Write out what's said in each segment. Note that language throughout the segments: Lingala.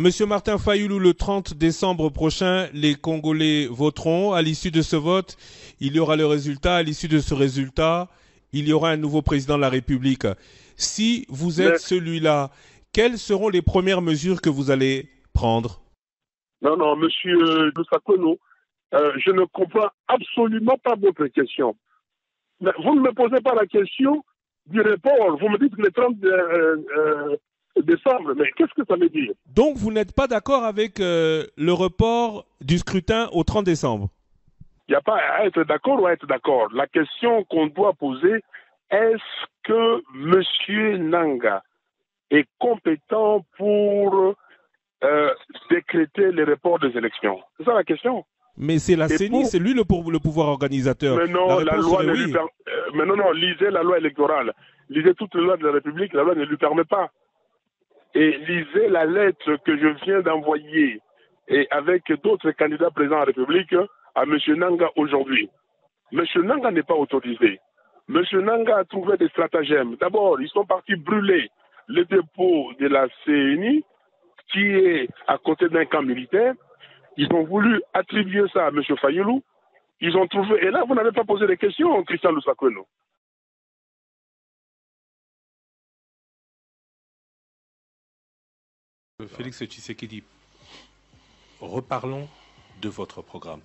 Monsieur Martin Fayoulou, le 30 décembre prochain, les Congolais voteront. À l'issue de ce vote, il y aura le résultat. À l'issue de ce résultat, il y aura un nouveau président de la République. Si vous êtes celui-là, quelles seront les premières mesures que vous allez prendre? Non, monsieur Lusakono, je ne comprends absolument pas votre question. Vous ne me posez pas la question du report. Vous me dites que le 30 décembre, mais qu'est-ce que ça veut dire? Donc vous n'êtes pas d'accord avec le report du scrutin au 30 décembre? Il n'y a pas à être d'accord ou à être d'accord. La question qu'on doit poser, est-ce que M. Nanga est compétent pour décréter le report des élections? C'est ça la question. Mais c'est la CENI, c'est lui le pouvoir organisateur. Mais non, la loi ne lui permet... Mais non, lisez la loi électorale. Lisez toutes les lois de la République, la loi ne lui permet pas. Et lisez la lettre que je viens d'envoyer et avec d'autres candidats présents à la République à M. Nanga aujourd'hui. M. Nanga n'est pas autorisé. M. Nanga a trouvé des stratagèmes. D'abord, ils sont partis brûler le dépôt de la CENI qui est à côté d'un camp militaire. Ils ont voulu attribuer ça à M. Fayoulou. Ils ont trouvé... Et là, vous n'avez pas posé de questions, Christian Lusakono. Félix Tshisekedi, reparlons de votre programme.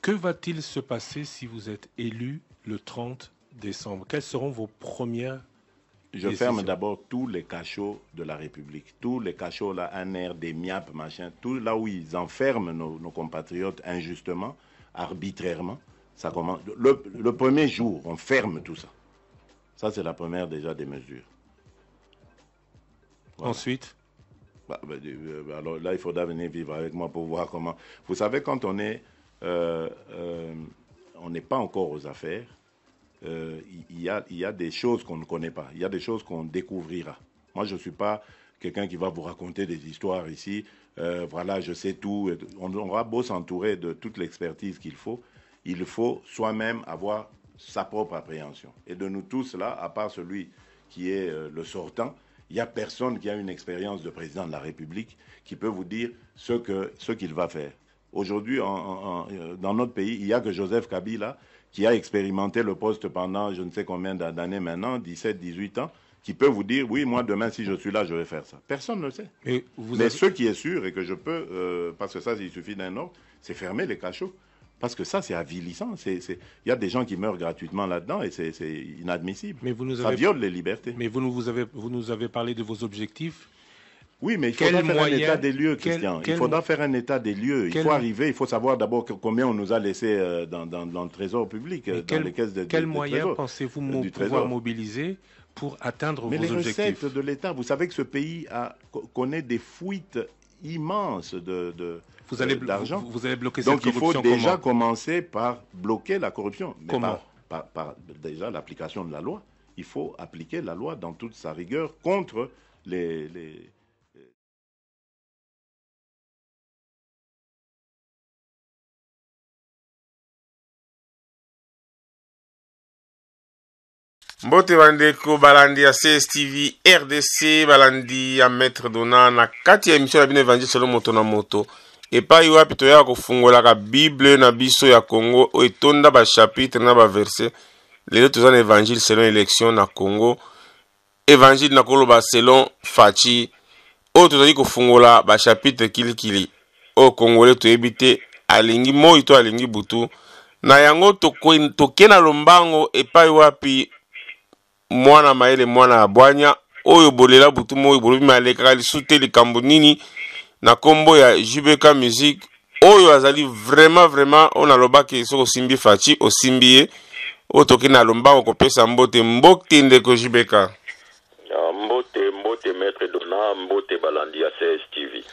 Que va-t-il se passer si vous êtes élu le 30 décembre? Quelles seront vos premières Je décisions? ferme d'abord tous les cachots de la République. Tous les cachots, là, ANR, des MIAP, machin, tout là où ils enferment nos compatriotes injustement, arbitrairement. Ça commence. Le premier jour, on ferme tout ça. Ça, c'est la première déjà des mesures. Voilà. Ensuite alors là, il faudra venir vivre avec moi pour voir comment... Vous savez, quand on est... on n'est pas encore aux affaires, il y a des choses qu'on ne connaît pas. Il y a des choses qu'on découvrira. Moi, je ne suis pas quelqu'un qui va vous raconter des histoires ici. Voilà, je sais tout. On aura beau s'entourer de toute l'expertise qu'il faut. Il faut soi-même avoir sa propre appréhension. Et de nous tous là, à part celui qui est le sortant, il n'y a personne qui a une expérience de président de la République qui peut vous dire ce qu'il va faire. Aujourd'hui, dans notre pays, il n'y a que Joseph Kabila qui a expérimenté le poste pendant je ne sais combien d'années maintenant, 17, 18 ans, qui peut vous dire, oui, moi, demain, si je suis là, je vais faire ça. Personne ne le sait. Mais ce qui est sûr et que je peux, parce que ça, il suffit d'un ordre, c'est fermer les cachots. Parce que ça, c'est avilissant. Il y a des gens qui meurent gratuitement là-dedans et c'est inadmissible. Mais ça viole les libertés. Mais vous nous avez parlé de vos objectifs. Oui, mais il faudra faire un état des lieux, Christian. Il faudra faire un état des lieux. Il faut arriver, il faut savoir d'abord combien on nous a laissé dans le trésor public, dans les caisses de Quels moyens pensez-vous pouvoir mobiliser pour atteindre vos objectifs? Mais les recettes de l'État, vous savez que ce pays connaît des fuites immenses d'argent. Vous allez bloquer cette corruption. Donc il faut déjà commencer par bloquer la corruption. Mais comment? Par déjà l'application de la loi. Il faut appliquer la loi dans toute sa rigueur contre les... Mbote bandeko balandi ya CSTV RDC balandi ya Maître Donald na kati ya émission ya bino Évangile selon moto na moto epai wapi toya kofungolaka Bible na biso ya Congo o etonda ba chapitre na ba verset lelo toza na Évangile selon élection na Congo Évangile na koloba selon Fachi o tozali kofungola ba chapitre kilikili o Congolais toyebi te alingi moi to alingi butu na yango toke na lombango epai wapi mwana maele mwana abwanya oyo bolela butu moyo bolobi maleka lisute likambo nini na kombo ya JBK Music oyo azali vraiment on alobaki soko simbi Fachi osimbiye otoki na lombango kopesa mbote ndeko JBK mbote Maître Donald mbote balandi ya CSTV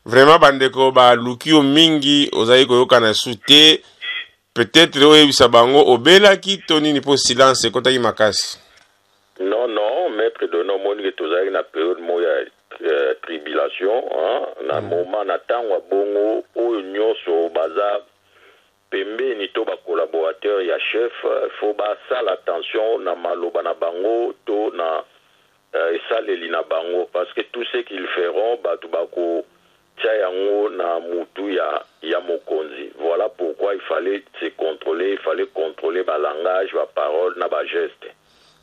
vraiment bandeko ba lukio mingi ozali koyoka na sute peut-être oyebisa bango obelaki to nini po silence kotaki makasi. Non, Maître Donald moni tozali na période moya tribulation na moment na tangwa bongo oyo nyoso baza pembeni to ba collaborateur ya chef faut ba sala attention na maloba na bango to na esaleli na bango parce que tout ce qu'ils feront batu bako yango na mutu ya mokonzi. Voilà pourquoi il fallait se contrôler, il fallait contrôler ba langage, ba parole, na ba geste.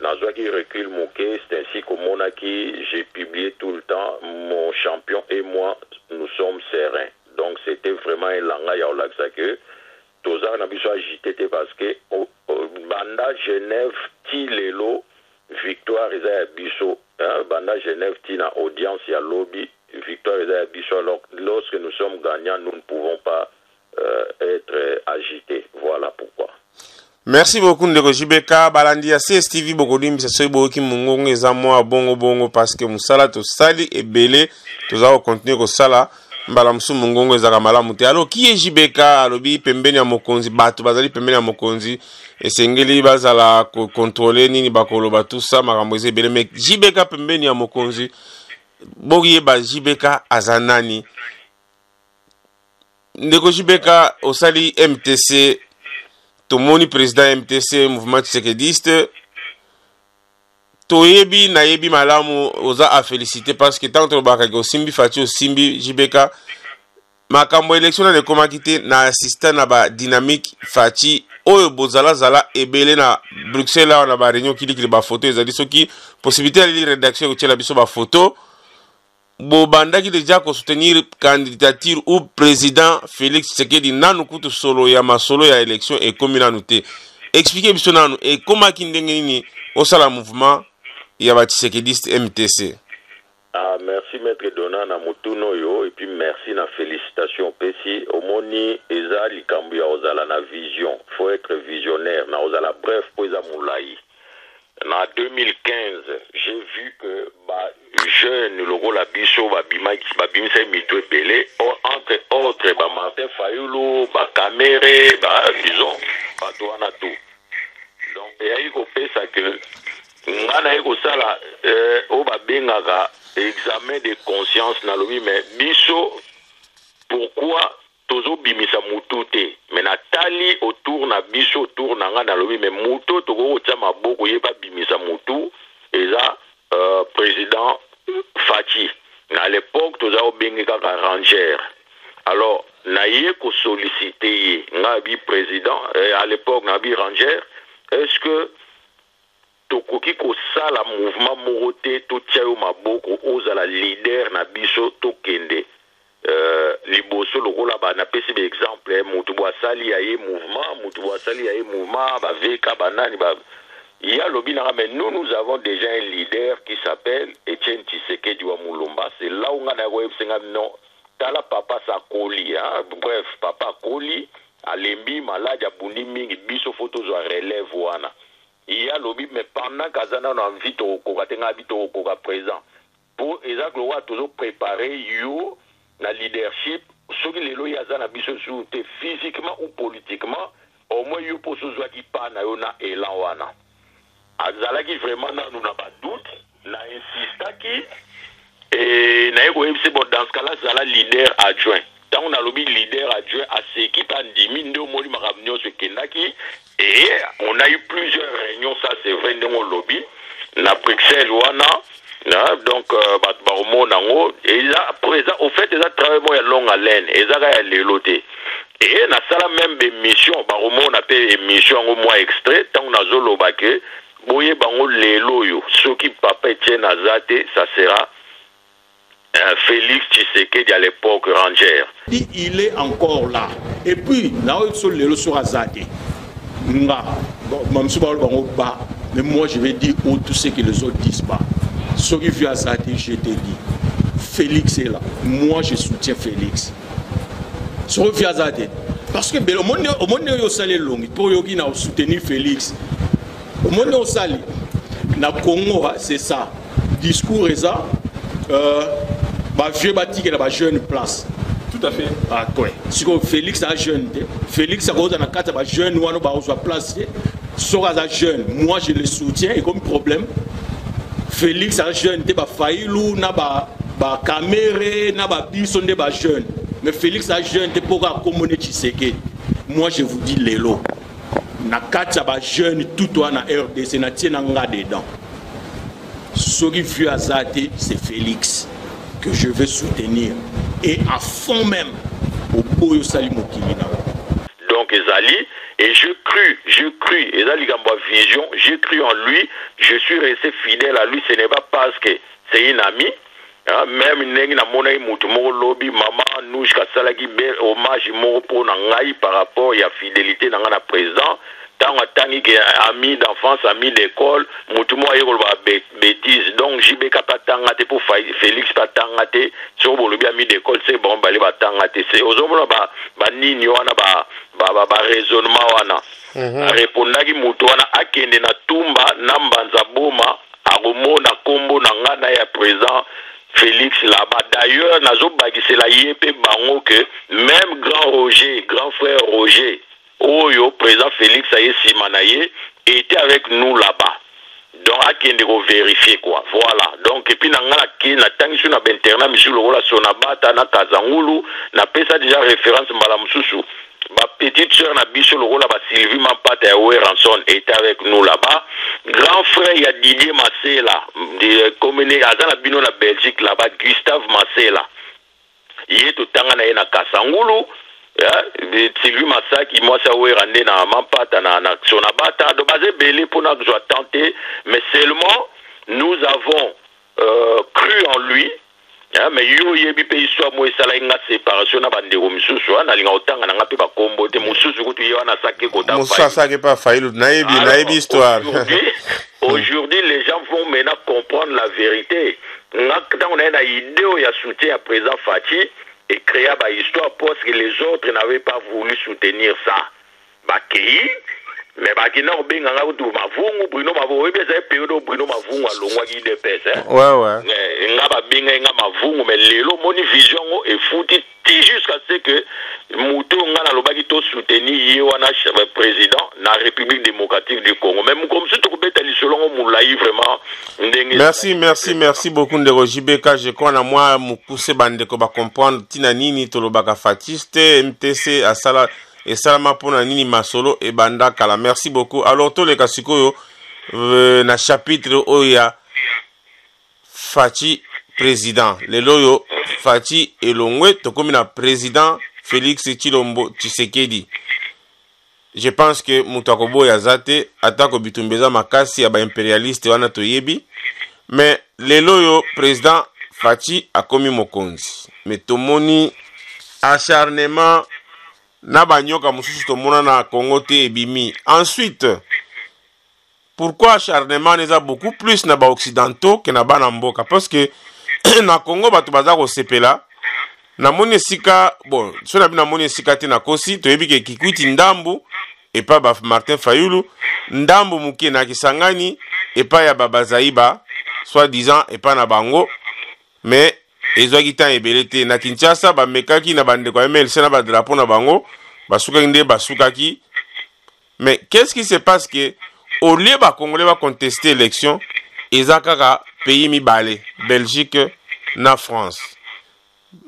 Nazwa qui recule moqué, c'est ainsi qu'au Monaki, j'ai publié tout le temps, mon champion et moi, nous sommes sereins. Donc c'était vraiment un langage à Olaxake. Toza na biso agité parce que banda Genève ti lelo victoire eza ya biso, banda Genève ti na audience ya lobby victoire eza ya biso. Alors lorsque nous sommes gagnants, nous ne pouvons pas être agités. Voilà pourquoi. Merci beaucoup Ndeko Jibeka balandi ya CSTV bokodim se boki mungongo eza mwa bongo parce que musala to sali ebele toza continuer ko sala mbala musu mungongo eza malamu te. Alors qui est Jibeka alobi pembeni ya mokonzi bato bazali pembeni ya mokonzi esengeli bazala ko contrôler nini bakoloba tout ça makambo eza ebele mais Jibeka pembeni ya mokonzi bogi ba Jibeka azanani Ndeko Jibeka osali MTC Tomoni président MTC mouvement tshisekediste toyebi na yebi malamu oza a féliciter parce que tant que bakaki osimbi fati osimbi Jibeka makambo élection na koma kité na assistant na ba dynamique fati oyo bozala zala ebele na Bruxelles na ba réunion kili ba photo ezali soki possibilité ya li rédaction ko tela biso ba photo Bobanda qui déjà ko soutenir candidature ou président Félix Tshisekedi nanu kutu solo ya masolo ya élection et communauté. Expliquez biso nanu et comment kindenge nini au sala mouvement ya ba Tshisekediste MTC. Ah merci maître Dona na mutuno yo et puis merci na félicitations pesi omoni eza likambu ya ozala na vision, faut être visionnaire na ozala bref po eza mulai. En 2015, j'ai vu que jeune le rôle à biso babimisa mito belé entre autres Martin Fayulu, Kamere, disons Patoana tout. Donc il y a eu ça que ngana eko sala o babengaka examen de conscience na lobi mais biso pourquoi tozo bimisa mutu te mais natali autour na biso autour na nga na lobi mais mutu toko tia maboko yeba bimisa mutu eza président Fati à l'époque toza obengeka ka Ranger. Alors na ye ko solliciter nga bi président à l'époque na bi Ranger, est-ce que tokoki ko sala mouvement moroté to tia yo maboko ozala leader na biso to kende liboso lokola bana pesi be exemple mutu bwa sali ya ye mouvement ba veka banani ba il y a lobby mais nous avons déjà un leader qui s'appelle Etienne Tshisekedi wa Mulumba. C'est là où on a non tala papa Sakoli bref papa Koli alembi malade abundi mingi biso photo zo relève wana. Il y a lobby mais pendant kazana na envie to ko tenga bito ko présent pour exact loi toujours préparer yo na leadership ce que les lois na biso sur physiquement ou politiquement au moins yo pour sozo qui pa na yo na elan wana azalaki vraiment nous n'a pas doute na insista qui et na eko MC bon dans ce cas là zala leader adjoint tant on a lobby leader adjoint à ce qui pas ndimi ndo moli makamnyo ce kendaki et on a eu plusieurs réunions ça c'est vrai dans le lobby na Bruxelles wana. Donc, et là, au fait, ils ont travaillé à longue haleine, ils ont les lotés. Et dans ça, même émission, on a fait émission au moins extrait, tant on a zolo baké, boye bango les loyo, ceux qui papa Etienne Azate, ça sera Félix Tshisekedi à l'époque Ranger. Il est encore là. Et puis, là où sont les lots sur Azate, mais moi je vais dire tout ce que les autres disent pas. Ce qui vient à ça, je t'ai dit, Félix est là. Moi, je soutiens Félix. Ce qui vient à ça, parce que au monde où salé long, pour soutenir Félix. Au monde où salé, na Congo, c'est ça. Discours est ça. Vieux bâti qui a jeune place. Tout à fait. Ah, toi. Si Félix a jeune, Félix a cause de la jeune ou a place. Sera jeune. Moi, je le soutiens. Et comme problème. Félix a jeune, te ba Fayulu, na ba Kamere, na ba Biso, ne ba jeune. Mais Félix a jeune, te pourra communiquer Tshisekedi. Moi je vous dis lelo. Na kata ba jeune tout toi na RDC na tiena nga dedans. Ce qui fut azate, c'est Félix que je veux soutenir. et à fond même au boyo sali mokili na. Donc Ezali, et je crus, Ezali Gamba Vision, j'ai cru en lui, je suis resté fidèle à lui, ce n'est pas parce que c'est une amie, hein, même nengi na mona mutu moko lobby maman nous kasalaki bel hommage moko pour nangai par rapport à fidélité na ngana président. Tant que ami d'enfance, ami d'école, mutumo ayeko ba bêtise. Donc JB pas tangate pour Félix pas tangate, sur bolobi ami d'école c'est bon balé ba tangate. C'est ozomona ba nini wana ba raisonnement wana. Répondaki mutu wana akende na tumba nambanza boma akomona kombo na ngana ya présent Félix là-bas. D'ailleurs nazo bagise la yépe bango que même grand frère Roger Oyo, président Félix Aye Simanaye, était avec nous là-bas. Donc, à qui on vérifier quoi. Voilà. Donc, et puis, na tangi sur na benterna, monsieur le rola sonabata, na kazangulu, na pesa déjà référence malamususu. Ma petite soeur na biso le rola ba Sylvie Mampata ya Ranson était avec nous là-bas. Grand frère, il y a Didier Massela, communé à la bino na Belgique là-bas, Gustave Massela. Il est tout temps na Kasangulu. Sylvie Massaki, moi ça oué randé na Mampata na sonabata de base belé pour nous tenter, mais seulement nous avons cru en lui. Mais yo yebi pe histoire moi ça la inga séparation na bande ko misusu na linga otanga na ngape ba kombo te mususu kutu yo na sake ko ta musa sake pa failu na yebi histoire. Aujourd'hui les gens vont maintenant comprendre la vérité. Ngakta on a une idée ya soutien à présent Fati et créer une histoire parce que les autres n'avaient pas voulu soutenir ça. Bakei, mais bakina obenga ngautu mavungu Bruno mavungu ebe za période Bruno mavungu alongwa ki DPS. Ouais. Nga babenga nga mavungu mais lelo moni vision et fouti jusqu'à ce que muto nga na lobaki to soutenir ye wana président na République démocratique du Congo. Même comme si to kobeta lisolongo moulayi vraiment ndenge. Merci beaucoup Ndeko JBK. Je crois na moi mukuse bandeko ba comprendre tina nini tolobaka fatiste MTC asala et salama pona nini masolo et banda kala. Merci beaucoup. Alors to le kasikoyo na chapitre oya Fati président le loyo Fati elongwe tokomi na président Félix Tshilombo Tshisekedi. Je pense que mutakobo ya zate atako bitumbeza makasi ya ba impérialiste wana toyebi, mais le loyo président Fati akomi mokonzi. Mais tomoni acharnement na banyoka mususu tomona na Congo te ebimi. Ensuite, pourquoi acharnement neza beaucoup plus na ba occidentaux que na bana mboka? Parce que na Congo batu baza ko sepela na moni sika bon so na bina moni sika te na kosi toyebi ke Kikwiti Ndambu et pas ba Martin Fayulu Ndambu muke na Kisangani et pas ya Baba Zaiba soit disant et pas na bango, mais ezwaki tan ebelete na Kinshasa ba mekaki na bande kwa MLC na ba drapeau na bango basukaki nde basukaki. Mais qu'est-ce qui se passe que au lieu ba Congolais va contester l'élection ezakaka pays mibale Belgique na France,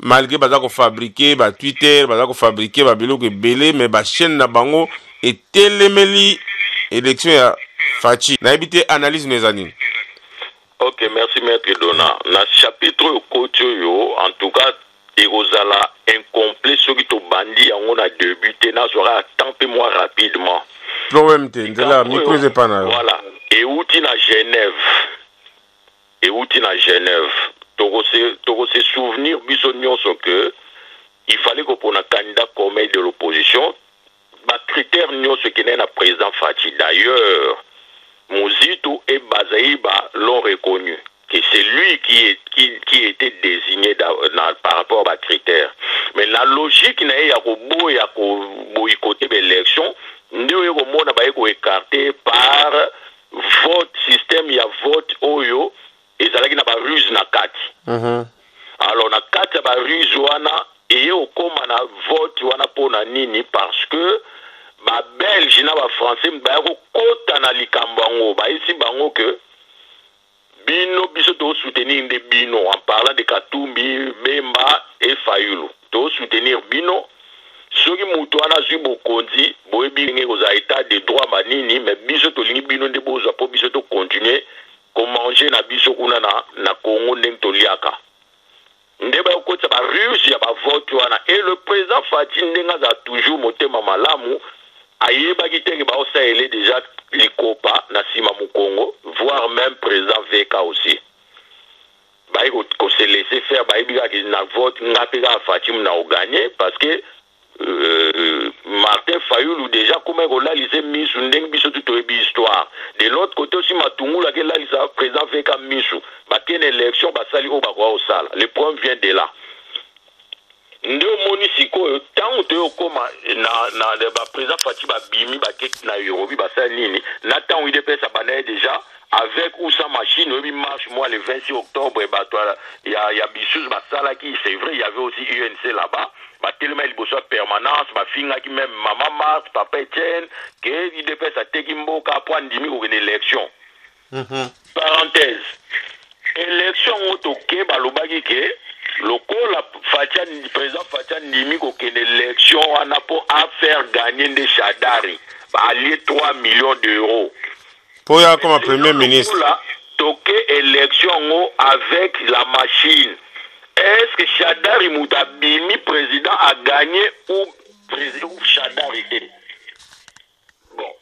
malgré bazako fabriquer ba Twitter bazako fabriquer ba biloko belé, mais ba chaîne na bango et telemeli élection ya Fati na ebité analyse mes années. Ok, merci Maître Dona. Na chapitre yo, en tout cas, Erosala incomplet, ce qui te bandit, on a débuté, na sera tempé moi rapidement. Problème te, ndela micro ze pas na. Voilà. Et outi na Genève. Toko se souvenir bisognon ce que il fallait que pour un candidat comme de l'opposition, ba critère nyo ce qui n'est na président Fati. D'ailleurs, Mouzito et Bazaïba l'ont reconnu, que c'est lui qui était désigné par rapport à critères. Mais la logique n'est pas boycotter l'élection, nous avons écarté par vote système, il y a vote oyo, et ça n'a pas ruse na kati. Alors na kati ba ruse wana et au comme na vote wana pour na nini parce que ba Belge na ba français ba ko kota na likambango ba ici bango que bino biso to soutenir de bino en parlant de Katumbi, Bemba et Fayulu to soutenir bino soki muto ana zu bokonzi boyebi nge ko za état de droit manini mais biso to lingi bino de bozo po biso to continuer ko manger na biso kuna na Congo ndeng to liaka ndeba ko tsa ba russe ya ba Fati ndenga za toujours motema malamu ayeba kitenge ba osaele déjà likopa na sima mu Congo, voire même président VK aussi. Ba ko se laisser faire ba ibika ki na vote ngapeka Fati na gagner parce que Martin Fayulu déjà comme on l'a lisé misu ndeng biso tout histoire. De l'autre côté aussi Matungula qui l'a lisé président VK misu. Ba ken élection ba sali o ba kwa o sala. Le problème vient de là. Ndo moni siko tant te okoma na ba président Fati ba bimi ba kek na Europe ba sali nini. Na tant il dépêche abanaye déjà avec ou sans machine, oui, marche moi le 26 octobre il y a Bissous Basala qui c'est vrai, il y avait aussi UNC là-bas. Bah tellement il bosse permanence, ma fille qui même maman Marthe, papa Etienne, que il dépêche à Tekimbo pour andimi ou une élection. Parenthèse. Élection autoké balobaki ke loko la Fatia président Fatia Ndimi ko une élection on a pour faire gagner des Chadari, bah allier 3 millions d'euros. Pour y avoir comme premier ministre. Toqué élection avec la machine. Est-ce que Chadari Moutabimi, président, a gagné ou président Chadari était? Bon.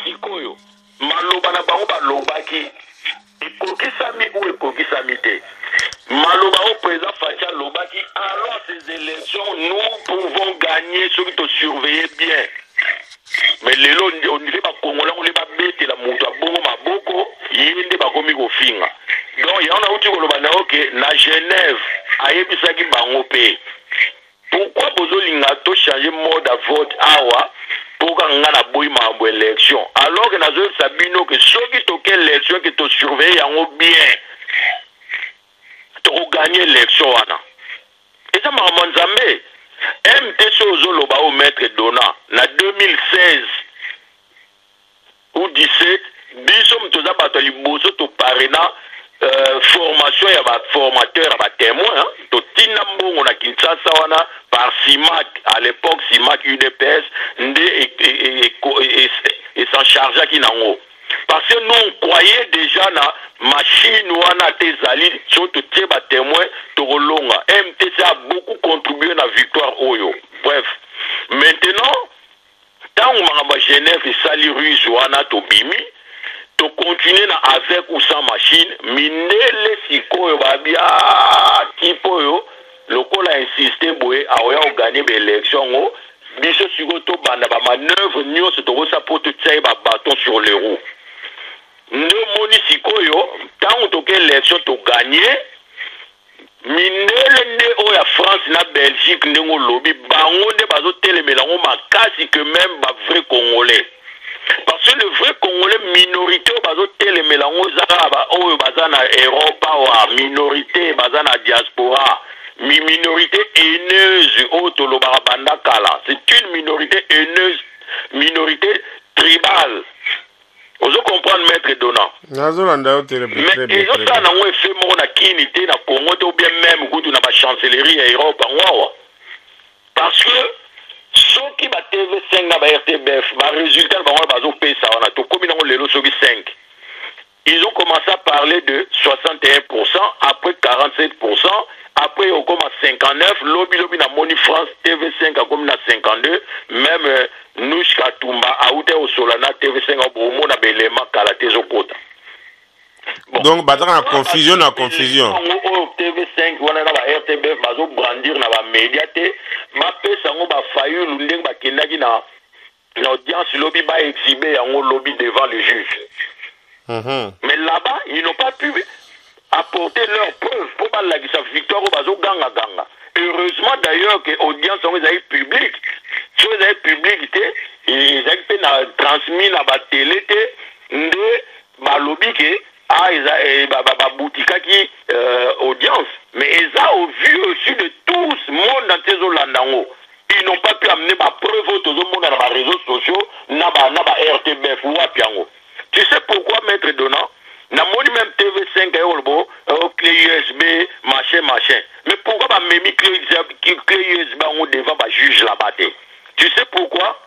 Sikoyo. Maloba na bango balobaki. Ekoki sami ou ekoki samite. Maloba au président Fatia Lobaki. Alors ces élections, nous pouvons gagner ceux qui te surveillent bien. Mais les lots, on ne fait pas Congolais, on ne fait pas bête la moto à bon maboko, il y a des bakomi au finga. Donc il y en a aussi que na Genève, à Ebisaki Bangopé. Pourquoi Bozolingato changer mode à vote awa pour qu'on ait la bouille ma élection? Alors que nous avons Sabino que ceux qui toquent l'élection qui te surveillent en bien, tu gagner l'élection. Et ça m'a demandé. MTC Ozoloba au maître Dona, na 2016 ou 17, bisom toza bato liboso to parena formation ya ba formateur ba témoin, to tina mbongo na Kinshasa wana par SIMAC, à l'époque SIMAC UDPS, et s'en chargea qui nango. Parce que nous on croyait déjà na machine wana tezali surtout tie ba témoin to rolonga. MTC a beaucoup contribué à la victoire oyo. Bref, maintenant tant que Genève et sali russe wana to bimi to continuer na avec ou sans machine minele sikoyo babia tipo yo lokola insisté boye aoya gagner l'élection o biso siko to banda ba manœuvre nyonso to sa pour te tirer ba bâton sur les roues. Nous monisikoyo tant que l'élection to gagner minele nde o ya France na Belgique ndengo lobby bango nde bazo telemela ngo makasi que même ba vrai congolais. Parce que le vrai congolais minorité bazo telemela ngo zaba o bazana Europe wa minorité bazana diaspora. Minorité haineuse au Tolobara Bandakala. C'est une minorité haineuse, minorité tribale. Vous comprenez, maître Dona? Mais ils ont ça dans un fait mon akinité na Congo ou bien même goût na ba chancellerie à Europe en parce que ceux qui ba TV5 na ba RTBF, ba résultat ba bazo pesa on a tout comme dans le lot 5. Ils ont commencé à parler de 61%, après 47%, après on commence à 59%, lobby na Moni France, TV5 a comme na 52%, même Nouchka Tumba, Aouté au Solana, TV5 a Bromo na Belema, Kalaté Zokota. Donc, bah, dans la confusion, TV5, on a la RTBF, bazo brandir na ba médiaté, ma pesa ngo ba fayu lundeng ba kendaki na l'audience lobby ba exhibé en lobby devant le juge. Mais là-bas, ils n'ont pas pu apporter leurs preuves pour la victoire au bazo ganga ganga. Heureusement d'ailleurs que l'audience est publique. Si vous avez public, ils ont transmis dans la télé de lobby que boutique qui audience. Mais ils ont vu aussi de tout le monde dans ces Hollandais. Ils n'ont pas pu amener ma preuve aux monde dans les réseaux sociaux, na RTBF ou Apiango. Tu sais pourquoi, maître Dona? Na moni même TV5 clé USB, machin. Mais pourquoi ba memi clé USB on devant ba juge là-bas? Tu sais pourquoi?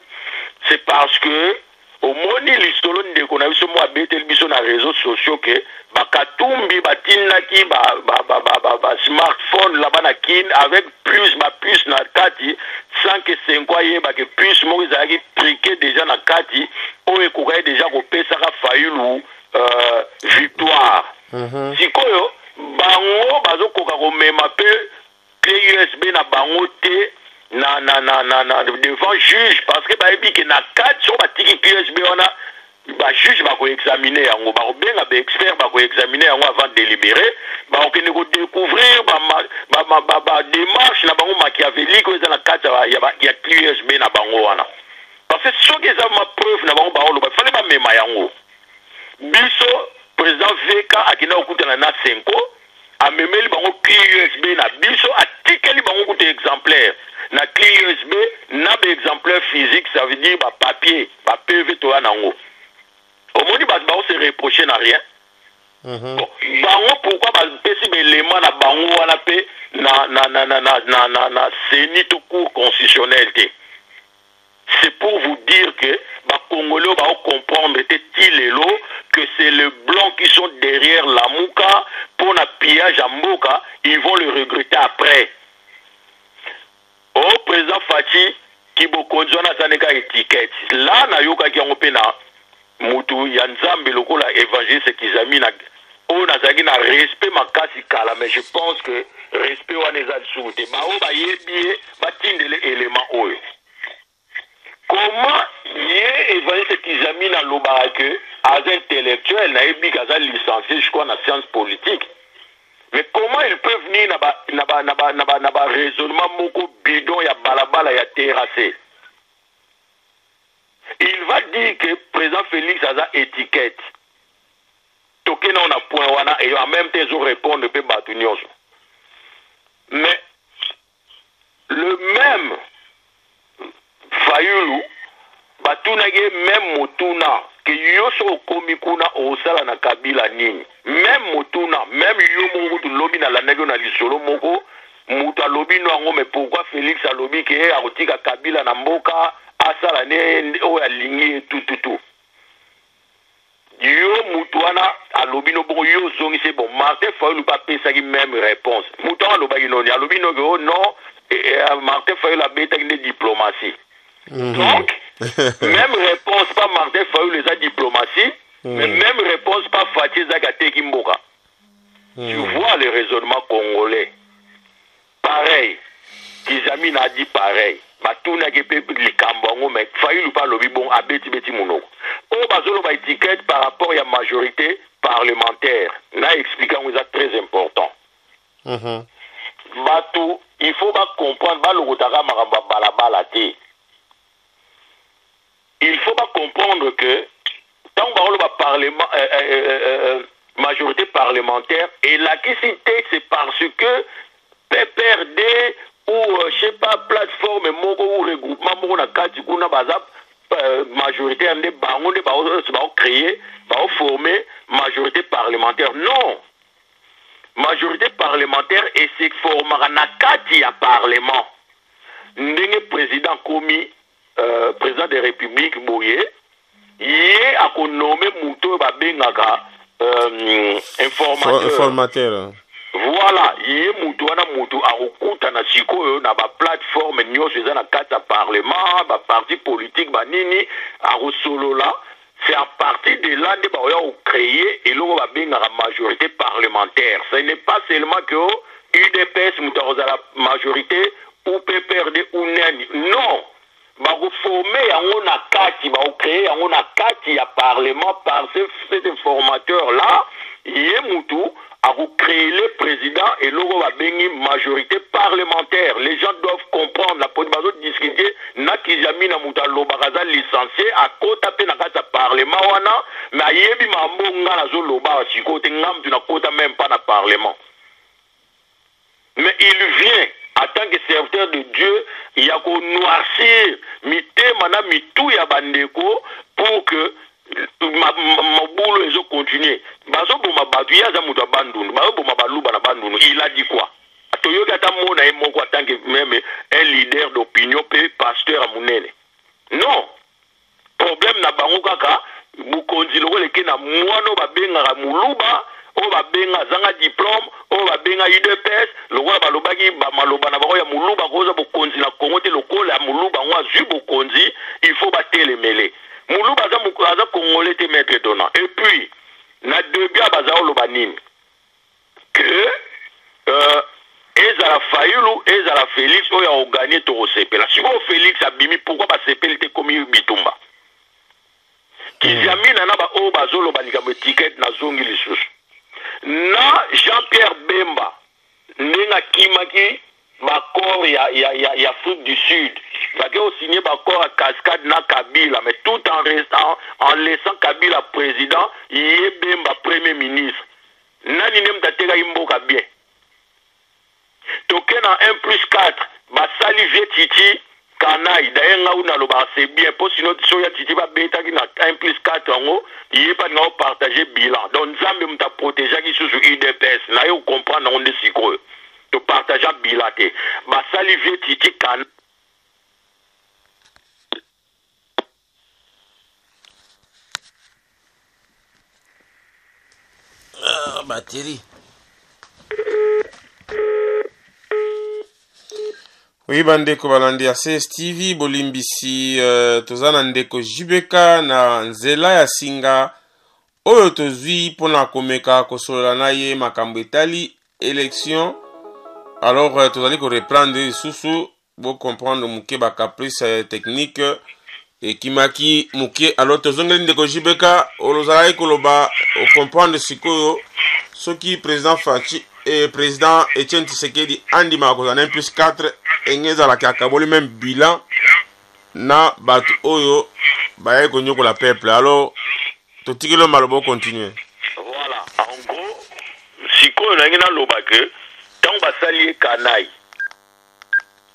C'est parce que au moni l'histoire de qu'on a eu ce mois betel biso na réseaux sociaux que bakatumbi batindaki ba smartphone là-bas na kin avec plus na kati sans que senkwaye ba que plus mo ezalaki triqué déjà na kati o ekokai déjà kopesaka Fayulu victoire. Sikoyo bango bazokoka komema pe clé USB na bango te na devant juge parce que bayebi ke na kati so batiki clé USB wana ba juge ba ko examiner yango ba benga ba expert ba ko examiner yango avant de délibérer ba ko ne ko découvrir ba démarche na bango machiavélique eza na kati ya clé USB na bango wana parce que soki eza ma preuve na bango ba lo ba fallait ba mema yango biso président VK akina okutana na 5 a memeli bango clé USB na biso atikeli bango kuté exemplaire na clé USB na ba exemplaire physique ça veut dire ba papier ba PV to yango au moins ba se reprocher na rien bon bango pourquoi ba pesi élément na bango wana pe na CENI to cour constitutionnel té c'est pour vous dire que les Congolais vont comprendre que c'est les Blancs qui sont derrière la Mouka pour le pillage à Mouka, ils vont le regretter après. Au président Fati, qui vous conduit à sa étiquette, là, na yoka qui ont pena, Moutou, Yanzambe, le coup, l'évangéliste qui a mis on a zagi na respect makasi kala, mais je pense que respect on est à souhaiter. Ba o ba yebi ba tindele élément oyo. Comment yé évangéliste qui a mis na loba que as intellectuel na yebi kaza licencié je crois na science politique. Mais comment ils peuvent venir na ba raisonnement moko bidon ya balabala ya terrassé. Il va dire que président Félix a sa étiquette. Tokena on a point wana et en même temps ils répondre pe batunyoso. Mais le même Fayulu batunage même motuna que yoso komikuna osala na kabila nini même motuna même yo moko tu lobi na lanage na lisolo moko muta lobi no ngo mais pourquoi Félix a lobi que akotika kabila na mboka asala ne o ya lingi tout yo mutwana alobi no bon yo zongi c'est bon Martin Fayulu pas pesa ki même réponse mutwana lobi no alobi no oh non Martin Fayulu a beta ki diplomatie. Donc même réponse pas Martin Fayulu les a diplomatie mais même réponse pas Fatih Zagate Kimboka. Tu vois le raisonnement congolais pareil Kizami a dit pareil batuna ke pe likambo mais Fayulu pas lobi bon abeti beti monoko o bazolo ba étiquette par rapport à la majorité parlementaire na expliquant ça très important. Batou il faut pas comprendre ba lokotaka makamba balabala te. Il faut pas comprendre que tant que le parlement majorité parlementaire et la question c'est parce que PPRD ou je sais pas plateforme ou regroupement moko na kati kuna baza majorité ande bango de ba créer ba former majorité parlementaire non majorité parlementaire et c'est formera na kati ya parlement ndenge président komi président de la République boye yé a nommé muto ba bengaka informateur. Voilà, yé muto wana muto a okuta na sikoyo na ba plateforme nyonso eza na kati ya parlement ba parti politique ba nini a solola c'est à partir de là nde ba oya créer et lo ba bengaka majorité parlementaire. Ce n'est pas seulement que UDPS muto a la majorité ou PPRD ou nani. Non. Ba former yango na kati ba créer yango na kati ya parlement par cet informateur là yé mutu a créer le président et logo ba bengi majorité parlementaire. Les gens doivent comprendre la bazo discuter na kijami na muta lobakaza licencié à kota pe na kati ya parlement wana mais yebi mambonga na zo loba sikote ngam tu na kota même pas na parlement. Mais il vient en tant que serviteur de Dieu, il y a qu'on noircir mité mana mitou ya bandeko pour que ma boulot les autres continuent. Baso pour ma batu ya za muta bandunu, baso pour ma baluba na bandunu, il a dit quoi? Atoyo kata mona moko en tant que même un leader d'opinion pe pasteur à munene. Non. Problème na bango kaka bukonzi lokola ke na mwana babengaka muluba o babenga zanga diplôme o babenga UDPS lokola balobaki bamaloba na bango ya muluba koza bukonzi na Congo te lokola ya muluba ngo azwi bukonzi il faut batelemele muluba aza congolais te maître donnant et puis na début baza oloba nini que ezala Fayulu ezala Félix oyo aoganye tokosepela sikoyo Félix abimi pourquoi basepeli te komi bitumba kizamina na baoyo bazoloba likambo etikete na zongi lisusu na Jean-Pierre Bemba ndenge akimaki bakor ya Afrique du Sud bake osigné bakor à Cascade na Kabila mais tout en restant en laissant Kabila président ye Bemba premier ministre nani ne mtatekaki mboka bien toke na 1+4 basali vie Titi Kanai d'ailleurs nga una loba c'est bien pour sinon soya Titi ba betaki na 1+4 yango yé pas nga partager bilan donc nzambe mta protéger ki sous UDPS na yo comprendre on est sikoyo to partager bilan te basali vie Titi Kanai batterie. Oui, bandeko balandi ya CSTV bolimbisi toza na ndeko Jibeka na nzela ya singa oyo tozwi pona komeka kosolola na ye makambo etali élection. Alors tozali ko reprendre susu bo comprendre muke ba caprice technique et kimaki muke. Alors tozongeli ndeko Jibeka olozala koloba o comprendre sikoyo soki président Fachi et président Etienne Tshisekedi andi makoza na 1+4 engeza la kakaboli même bilan na batu oyo baye konyo la peuple. Alors totikelo malobo continuer. Voilà, en gros sikoyo na ngina lobake tant basali Kanai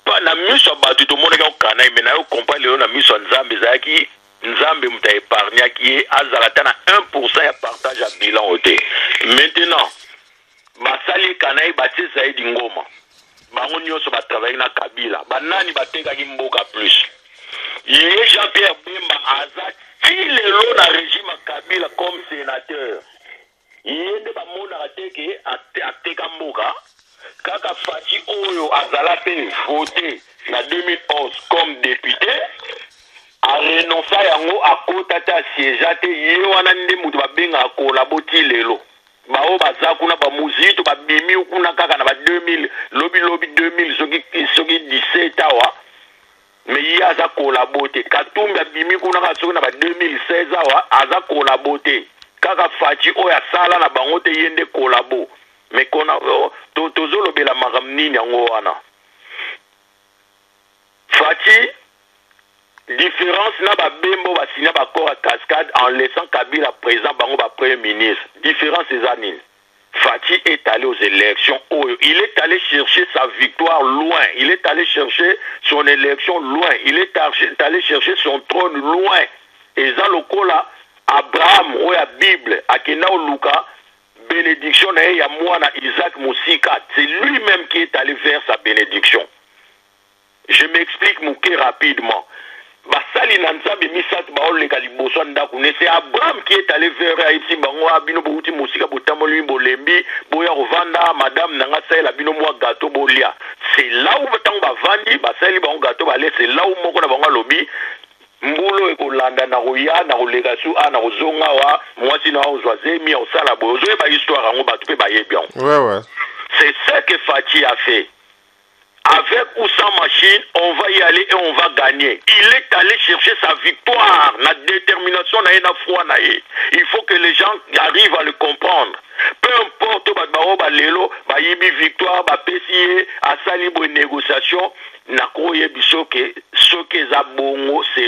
pa na miso batu to moneka Kanai mais na yo comprendre le na miso nzambe zaki nzambe muta épargner qui azalata na 1% ya partage à bilan oté. Maintenant basali Kanai bati zaidi ngoma bango nyonso batravaille na Kabila banani batekaki mboka plus ye Jean-Pierre Bemba aza tilelo na régime Kabila comme sénateur yende bamonaka teke ateka mboka kaka Fachi oyo azala pe voté na 2011 comme député a renoncé yango akota ta siégeate ye wana nde mutu babenga kolabo tilelo bao baza kuna ba muzito ba bimi kuna kaka na ba 2000 lobi 2000 soki 17 awa mais il aza collaborer Katumbi bimi kuna ka soki na ba 2016 awa aza collaborer kaka Fachi oya sala na bango te yende collabo mais kona tozolo bela makamnini yango wana Fachi différence na ba bembo ba signa ba corps à Cascade en laissant Kabila président bango ba premier ministre. Différence ces années. Fachi est allé aux élections. Il est allé chercher sa victoire loin. Il est allé chercher son élection loin. Il est allé chercher son trône loin. Et ça le là Abraham ou la Bible akena Luka bénédiction na ya mwana Isaac Musika. C'est lui-même qui est allé vers sa bénédiction. Je m'explique mouké rapidement. Basali nanzabe misatu baoleka liboso ndako ne c'est Abraham qui est allé vers Haïti bango abino bouti musika botamoli bolembi boya rovanda madame nanga sala bino mwa gâteau bolia c'est là où tant bavandi basali bango gâteau balé c'est là où moko na bango lobi mbulo ekolanda na roya na roleka su ana ozonga wa mwasi na ozwaze mi osala bozo ba histoire ngo batu pe baye bien. Ouais. C'est ce que Fachi a fait. Avec ou sans machine, on va y aller et on va gagner. Il est allé chercher sa victoire, la détermination, la foi. Il faut que les gens arrivent à le comprendre. Peu importe, lelo, victoire, pesier, à salibo négociation, c'est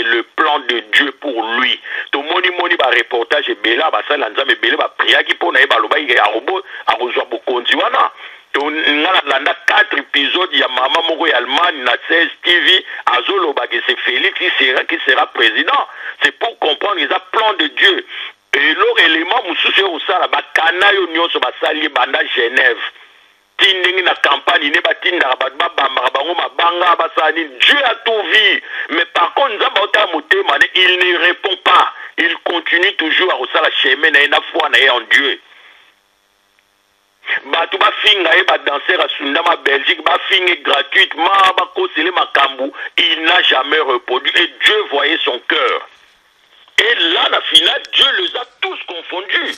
le plan de Dieu pour lui. Tout moni reportage et bela, salanzame bela, priya qui pona baloba a robot, a rejoint beaucoup landa 4 épisodes ya mama moko ya Allemagne na 16 TV azoloba que c'est Félix qui sera président. C'est pour comprendre les plans de Dieu. Et leur élément mususu au sala ba kanayo nyonso basali banda Genève. tindingi na campagne ne batinda ba bamba bango mabanga basani. Dieu a tout vu. Mais par contre nzamba ota motema il ne répond pas. Il continue toujours à resala chemin na ena foi na en Dieu. Batu ba finga e ba danser à Sundama Belgique ba finga gratuitement ba kosele makambu. Il n'a jamais reproduit et Dieu voyait son cœur. Et là la finale Dieu les a tous confondus.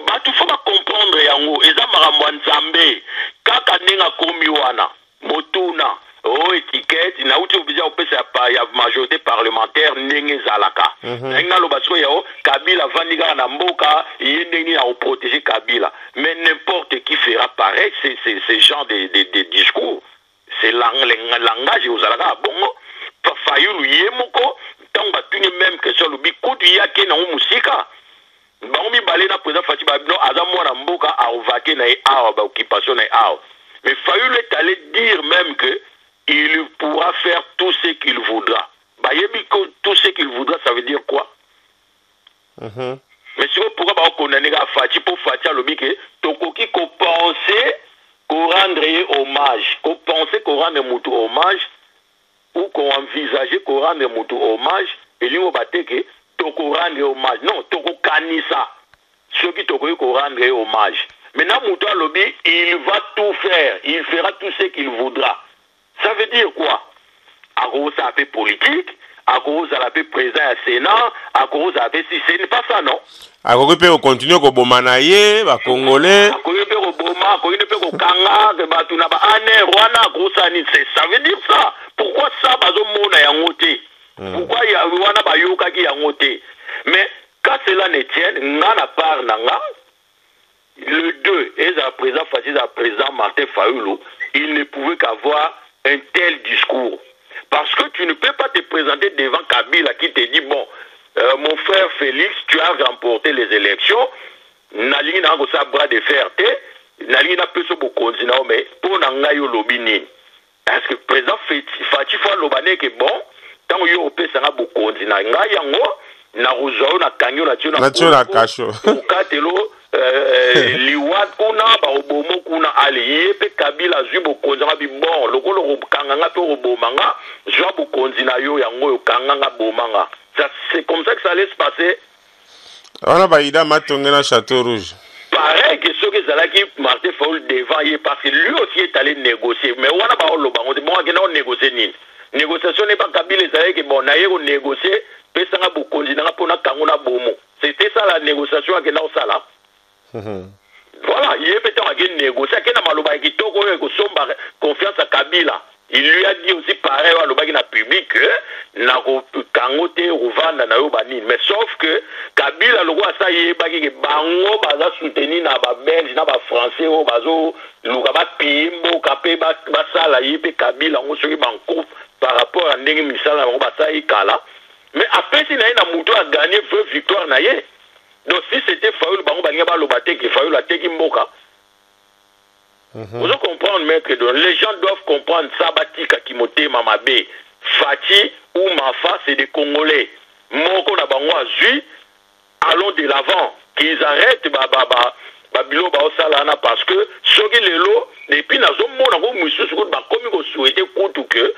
Batu faut pas comprendre yango eza makambo nzambe kaka nenga komi wana motuna étiquette na uti obija opesa pa ya majorité parlementaire ndenge zalaka nga lo baso yao Kabila vandiga na mboka yendeni na protéger Kabila mais n'importe qui fera pareil c'est genre de discours c'est langage ozalaka bongo Fayulu yemoko tant batuni même question lo bikutu yake na musika bango balé na président Fati Babino azamo na mboka a ovake na awa ba occupation na awa mais Fayulu est allé dire même que il pourra faire tout ce qu'il voudra. Tout ce qu'il voudra, ça veut dire quoi? Mais si on pourra condamner Fati pour Fati à l'objet, Tokoki qu'on pensait qu'on rendrait hommage, qu'on pensait qu'on rendrait Moutou hommage, ou qu'on envisageait qu'on rendrait Moutou hommage, et lui on battait que Toko rendrait hommage. Non, Toko Kanisa. Ceux qui Tokoki qu'on rendrait hommage. Maintenant Moutou à l'objet, il va tout faire, il fera tout ce qu'il voudra. Ça veut dire quoi? À cause de la paix politique, à cause de la paix président à Sénat, à cause de la paix si ce n'est pas ça, non? À cause de continuer à bomanaye, à Congolais. À cause de Boma, à cause de Kanga, de Batuna, Ane, Rwanda, Grosani, ça veut dire ça. Pourquoi ça, Bazo Mona Yangote? Pourquoi il y a Rwanda Bayoka qui Yangote? Mais quand cela ne tient, Nana part Nanga, le 2, et le président Fatih, le président Martin Fayulu, il ne pouvait qu'avoir un tel discours. Parce que tu ne peux pas te présenter devant Kabila qui te dit, bon, mon frère Félix, tu as remporté les élections, Nali n'a pas bras de fierté, Nali n'a pas ce beau continent, mais pour Nangayo Lobini. Parce que le président Fatih Fa Lobane que bon, tant que yo ça a beau continent, Ngayango, na Rousseau, na Kanyo, na Tio, na Kacho. Katelo, liwat kuna ba obomo kuna ali yepe Kabila zubo konzanga bi bon lokolo kanganga to obomanga zwa bokonzi na yo yango yo kanganga bomanga. Ça c'est comme ça que ça allait se passer. On a baïda matonge na Château Rouge. Pareil que ceux qui zalaki Martin Fayulu devant hier parce que lui aussi est allé négocier mais on a pas le bango bon on négocier ni négociation n'est pas Kabila zalaki bon na yeko négocier pesanga bokonzi na pona kangona bomo. C'était ça la négociation que na osala. Voilà, il est peut-être à négocier. Il a confiance à Kabila. Il lui a dit aussi pareil à l'obagi public que na kangote Rwanda na yobani. Mais sauf que Kabila le roi ça y est bagi bango baza soutenir na ba belge na ba français o bazo luka ba pimbo kapé ba sala yé Kabila on se banco par rapport à ndenge misala ba ça y kala. Mais après si na muto a gagné victoire na yé. Donc si c'était Fayulu bango bango ba lobate que Fayulu a teki mboka. Vous comprenez, maître, les gens doivent comprendre ça, Batika Kimote Mamabe, Fati ou Mafa, c'est des Congolais. Moko na bango azu, allons de l'avant, qu'ils arrêtent Babilo Baosalana parce que ceux qui les lots, et puis na zo mona ko musu ko ba komi ko souhaiter kutu que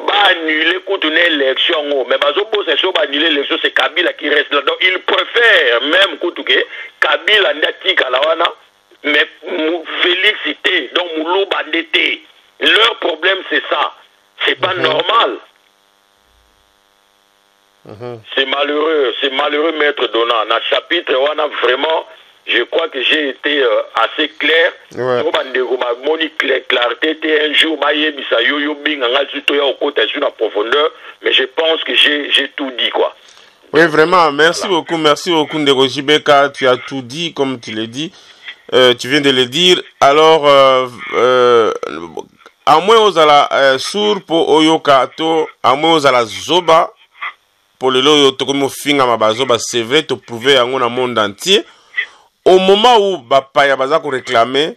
ba annuler kutu une élection mais bazo bosse so ba annuler l'élection c'est Kabila qui reste là donc il préfère même kutu que Kabila ndatika la wana. Mais Félix était, donc Moulou Bandete. Leur problème c'est ça. C'est pas normal. C'est malheureux maître Donna. Dans le chapitre, on a vraiment, je crois que j'ai été assez clair. Clarté, un jour, en profondeur, mais je pense que j'ai tout dit quoi. Oui, vraiment, merci beaucoup, Ndeko Jibeka, tu as tout dit comme tu l'as dit. Tu viens de le dire. Alors, à moins aux ala sur pour Oyokato, à moins aux ala zoba pour le loyo tokomo finga mabazoba, c'est vrai, te prouver en un monde entier. Au moment où Bapaya Bazako réclamait,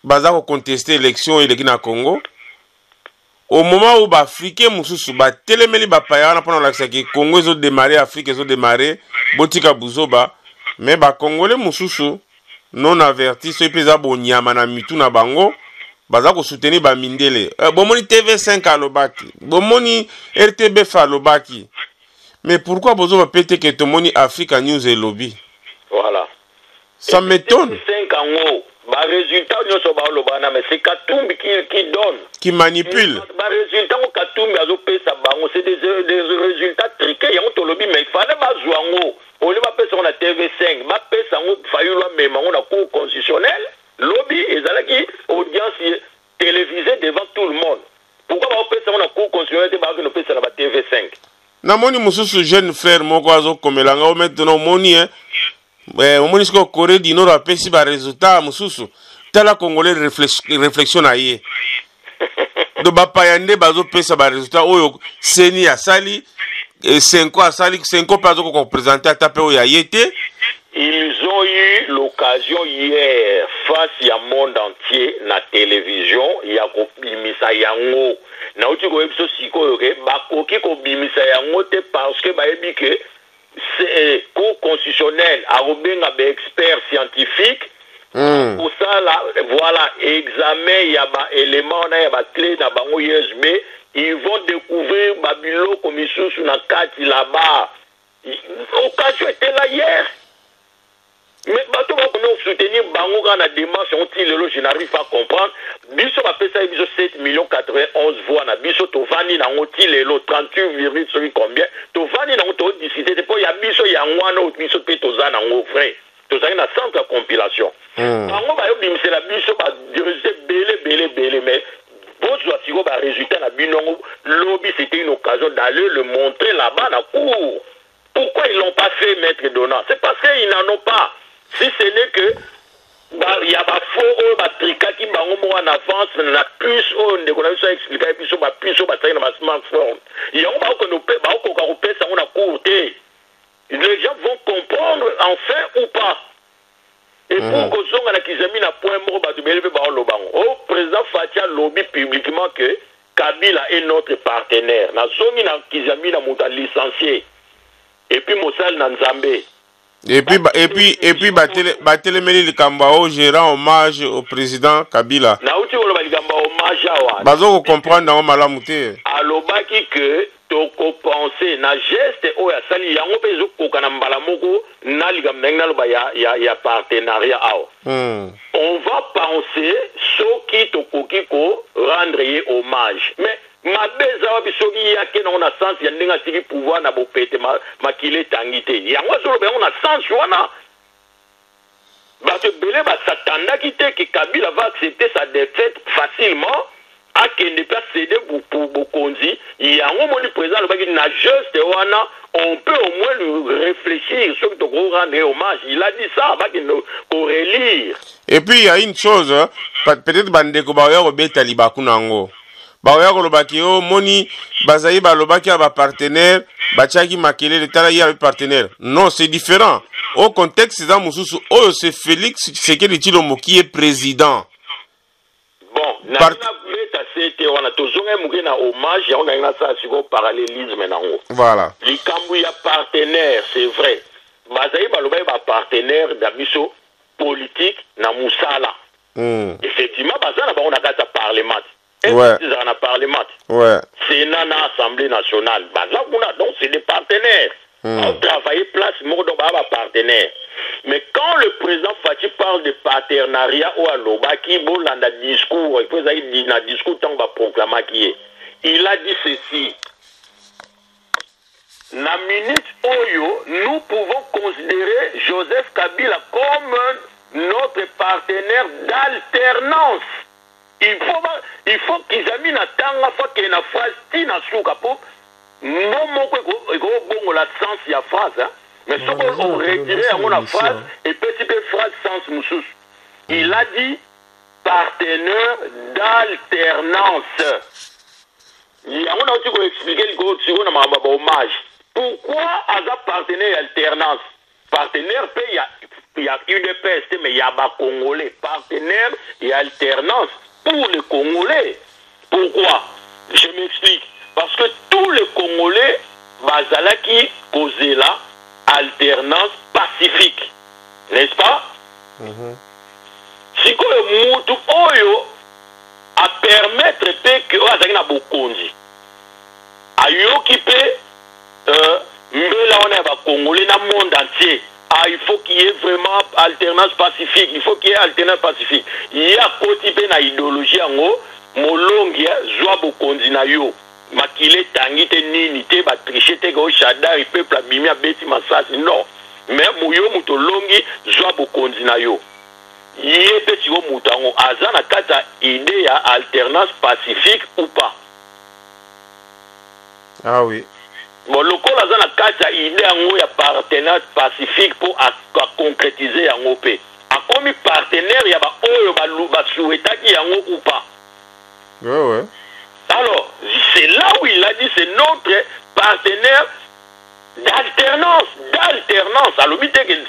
Bazako contestait l'élection et le Congo, au moment où Africain Moussou ba télémeli Bapaya, on a pendant l'accès que Congo ils ont démarré, Afrique ils ont démarré, Botika Bouzoba, mais Congolais Moussou non averti so peza bonyama na mitu na bango baza ko soutenir ba mindele bomoni TV5 alobaki bomoni RTBF alobaki mais pourquoi bozo ba pété que tout moni Africa News et lobby voilà ça m'étonne 5 ans ba résultat nous so ba lobana mais c'est Katumbi qui donne qui manipule ba résultat ko Katumbi azo pesa bango c'est des résultats triqués ya to lobby mais il fallait ba zwango on va pesa on a TV5 ba pesa ngo fayulu même on a cour constitutionnel lobby ezalaki audience télévisée devant tout le monde pourquoi ba pesa on a cour constitutionnel ba ko no pesa na ba TV5 na moni mususu jeune frère moko azo komelanga o maintenant moni omoni siko Corée du Nord apesi ba résultat mususu tala congolais réflexion na ye do bapayande bazo pesa ba résultat oyo seni asali 5 asali 5 pazo ko présenter tape oyo yete. Ils ont eu l'occasion hier face au monde entier na télévision ya ko bimisa yango na uti ko ebiso sikoyo ke bakoki ko bimisa yango te parce que ba ebi que c'est cour constitutionnel a obenga ba expert scientifique pour ça là voilà examen ya ba élément na ya ba clé na bango USB ils vont découvrir babilo comme sous na kati là-bas occasion était là hier mais bato va soutenir bango quand la démarche je n'arrive pas à comprendre biso va faire ça biso 7 91 voix na biso to vani na ngoti lelo 38, combien to vani na to décider c'est pour ya biso ya ngwana o biso pe to za na ngo vrai to za na centre compilation bango ba yo bimise la biso ba diriger belé mais bonjour si ba résultat na binongo lobby c'était une occasion d'aller le montrer là-bas na cour. Pourquoi ils l'ont pas fait, maître Donat? C'est parce qu'ils n'en ont pas. Si ce n'est que il y a des faux tricas qui sont en avance, la puce, on a expliqué, puis sur la puce, on a smartphone. Il y a un courté. Les gens vont comprendre enfin ou pas. Et pour que on a qu'ils aient mis un point mort, au président Fatia lobby publiquement que Kabila est notre partenaire. Na zone na qu'ils aient mis un licencié. Et puis Moussal Nanzambé. Et puis Batelemeli Likambao gérant hommage au président Kabila. Naouti Woloba Likamba hommage à Bazo comprendre dans Malamouté. Alobaki que toko penser na geste o ya sali yango pezo kokana mbala moko na ligamnga loba ya partenariat ao. On va penser ce qui toko kiko rendre hommage. Mais ma beza wa bisogi yake na ona sens ya ndinga tiki pouvoir na bopete makile tangite yango solo be ona sens wana bato belé ba satanda kite ki Kabila va accepter sa défaite facilement a kende pas céder pour Bokonzi yango moni président lobaki na juste wana on peut au moins lui réfléchir sur de gros rendre hommage il a dit ça va qu'il nous relire. Et puis il y a une chose peut-être bande ko ba yo beta libaku nango baoya kolobaki o moni bazayi balobaki ba partenaire bachaki makele letala ya partenaire non c'est différent au contexte za mususu oyo c'est Félix Tshisekedi Tshilombo qui est président bon na beta c'était on a toujours un na hommage on a une ça sur parallélisme na ngo voilà likambu ya partenaire c'est vrai bazayi balobaki ba partenaire d'abiso politique na musala effectivement bazana ba on a kata parlement. Ouais. Dans le Parlement. Ouais. Sénat, l'Assemblée nationale. Donc, c'est des partenaires. On travaille place, partenaires. Mais quand le président Fachi parle de partenariat ou à l'Obaki, bon, dans le discours, il a discours, on va proclamer qui est. Il a dit ceci. La minute Oyo, nous pouvons considérer Joseph Kabila comme notre partenaire d'alternance. Il faut qu'ils aient mis la tanga fois qu'il y a une phrase qui n'a pas bon la sens il y a phrase mais ce qu'on retirait à mon phrase et petit peu phrase sens moussous il a dit partenaire d'alternance il y a on a aussi expliqué le gros sur un hommage pourquoi à partenaire alternance partenaire il y a une PST mais il y a pas congolais partenaire et alternance pour les Congolais. Pourquoi? Je m'explique. Parce que tous les Congolais, Bazalaki causent la alternance pacifique. N'est-ce pas? le monde entier. Ah, il faut qu'il y ait vraiment alternance pacifique. Il faut qu'il y ait alternance pacifique. Il y a côté na idéologie en haut, molongia zwa bokonzi na yo. Makile tangi te nini te ba tricher te go shada et peuple abimi abeti masasi non. Mais muyo mutolongi zwa bokonzi na yo. Yete siko mutango azana kata idée ya alternance pacifique ou pas. Ah oui. Bon, le col azana kata idée yango ya partenariat pacifique pour concrétiser yango pe. A comme partenaire ya ba oyo ba souhaitaki yango ou pas. Ouais ouais. Alors, c'est là où il a dit c'est notre partenaire d'alternance. Alors,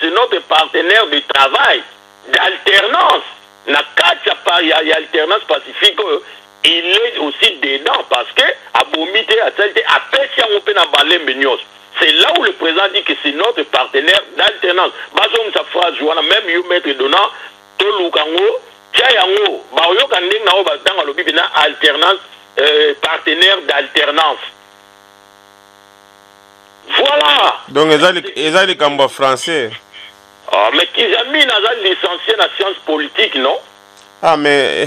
c'est notre partenaire de travail. D'alternance. Na kata pa ya alternance pacifique. Il est aussi dedans parce que Abomite a été apprécié en open c'est là où le président dit que c'est notre partenaire d'alternance. Bazom sa phrase, même you mettre donnant, Tolukango, Tchayango, Bayo Kanding Nao Batang Lobibina, alternance, partenaire d'alternance. Voilà. Donc, ils ont les cambos français. Ah, mais qu'ils ont mis dans un licencié en sciences politiques, non? Ah, mais.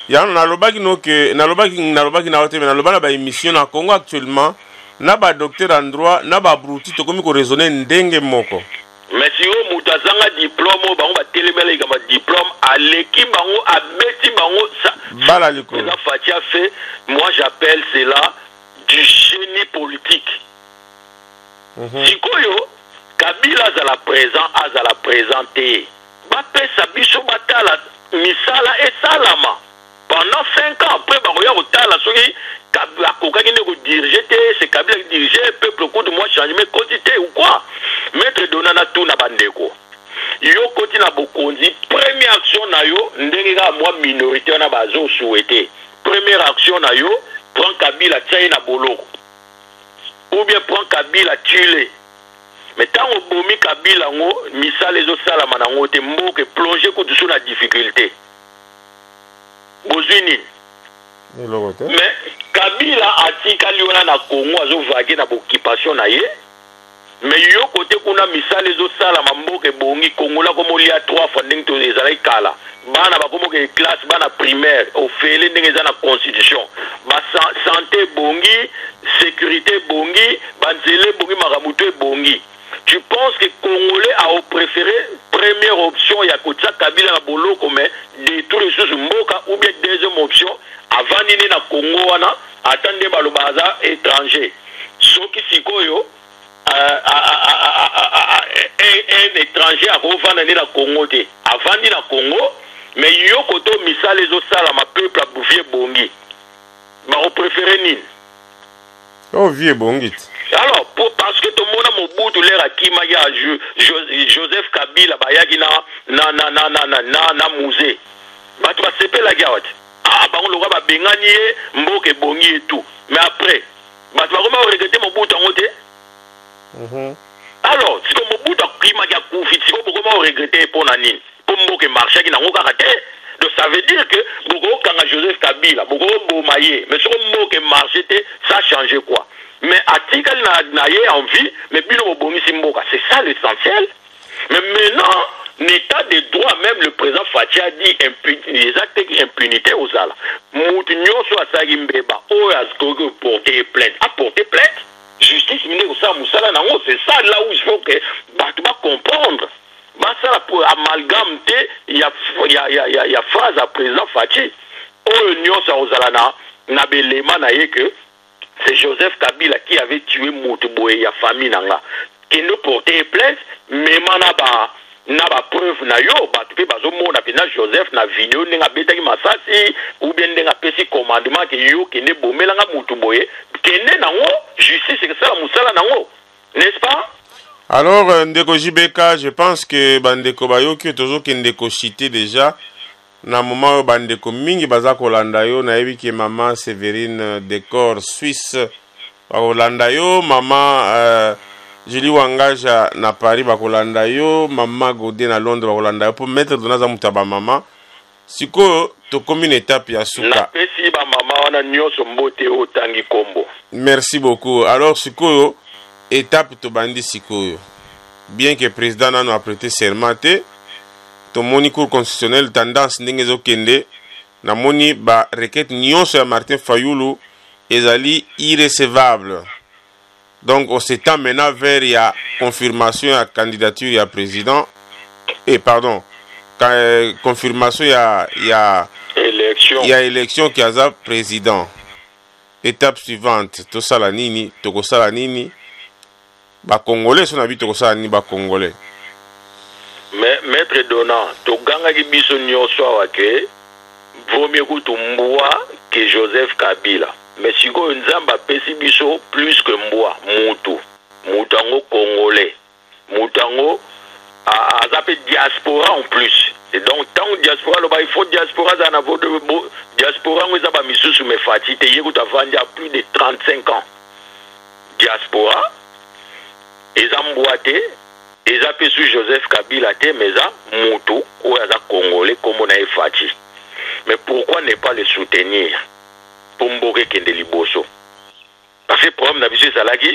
Ya nalobaki no que nalobaki na hote mais nalobana ba émission na Congo actuellement na ba docteur en droit na ba bruti to komi ko raisonner ndenge moko. Mais si on mutazanga diplôme ba ba telemele ga ba diplôme à l'équipe bango a beti bango ça bala liko. Ça Fatia fait, moi j'appelle cela du génie politique. Sikoyo Kabila za la présenter. Ba pesa biso batala misala et salama. Pendant 5 ans après, c'est Kabila qui dirigeait, le peuple coup de moi changement quantité ou quoi. Maître Donana tout na bandeko. Yo koti na bokonzi, première action na yo, ndengega moi minorité na bazo souhaité. Première action na yo, prend Kabila tchaye na boloko. Ou bien prend Kabila tue. Mais tant au bomi Kabila ngo, misa les autres salama na ngo te mboke plonger contre sous la difficulté. Mais Kabila atikali wana na Congo azo vaguer na occupation na ye. Mais yo côté kuna misale zo sala mamboke bongi Congo la comme il y a 3 fois ndenge to ezala kala. Bana ba comme que classe bana primaire au fele ndenge za na constitution. Ba santé bongi, sécurité bongi, banzele bongi maramuto bongi. Tu penses que Congolais a préféré première option ya kotia Kabila na boloko mais de tous les choses mboka ou bien deuxième option avant nini na Congo wana attendez balobaza étranger soki sikoyo un étranger a revendre na Congo te avant ni na Congo mais yo koto misala les sala ma peuple a bouffé bongi ba préféré nini oh vieux bongi. Alors, parce que tout le monde a Mobutu l'air à Kimaya, Joseph Kabila, Bayagi na musée. Bah, tu vas séper la garde. Ah, bah, on l'aura pas bengani, mboke bongi et tout. Mais après, bah, tu vas vraiment regretter Mobutu en côté. Alors, si Mobutu a Kimaya Koufi, si vous comment regretter pour Nanine, pour mboke marché qui n'a pas raté. Donc, ça veut dire que, beaucoup quand Joseph Kabila, beaucoup Bomaye, mais si mboke marché, ça a changé quoi? Mais Atikal n'a en vie, mais c'est ça l'essentiel. Mais maintenant, l'état de droit, même le président Fatia dit les actes d'impunité aux ala. Moutinho soit Sagimbeba, porter plainte. À porter plainte, justice, c'est ça là où il faut que tu vas comprendre. Ça pour amalgame, il y a phrase à président Fatia. Oyo sa ozalana, na belema na que c'est Joseph Kabila qui avait tué Moutouboé, la famille nanga. Qui ne portait plainte, mais na ba preuve na yo, ba tu peux bazo mona pena Joseph na vidéo nenga beta ki masasi ou bien nenga pesi commandement que yo qui ne bomela nga Moutouboé, qui ne nango justice c'est ça la musala nango. N'est-ce pas? Alors ndeko JBK, je pense que bandeko bayo qui toujours ki ndeko cité déjà. Na moment bandeko mingi baza kolanda yo na yebi ki maman Séverine Décor Suisse bakolanda yo maman Julie Wangaja na Paris bakolanda yo maman Godé na Londres bakolanda yo pour mettre dans za mutaba maman siko to comme une étape ya suka na pesi ba maman wana nyoso mbote otangi kombo. Merci beaucoup. Alors siko étape to bandi siko yo bien que le président n'a pas prêté serment, ton moni cour constitutionnel tendance ndenge zokende na moni ba requête nyonso ya Martin Fayulu ezali irrecevable. Donc on s'étend maintenant vers la confirmation de la candidature ya président et pardon confirmation ya élection qui a président. Étape suivante, to sala nini, toko sala nini, ba congolais son habit toko sala nini ba congolais. Mais maître Dona, to ganga ki biso nyonso awake, vaut mieux kutumbwa que Joseph Kabila. Mais si ko nzamba pesi biso plus que mbwa, mutango congolais, mutango a zappé diaspora en plus. Et donc, tant que diaspora, il faut diaspora, ça n'a pas de diaspora, nous avons mis sous mes fatigues, il y a plus de 35 ans. Diaspora, ils ont emboîté, ils ont fait sur Joseph Kabila, mais ils ont moutou, ou ils ont congolais, comme on a fatigué. Mais pourquoi ne pas les soutenir pour Mboke Kendeliboso? Parce que le problème, c'est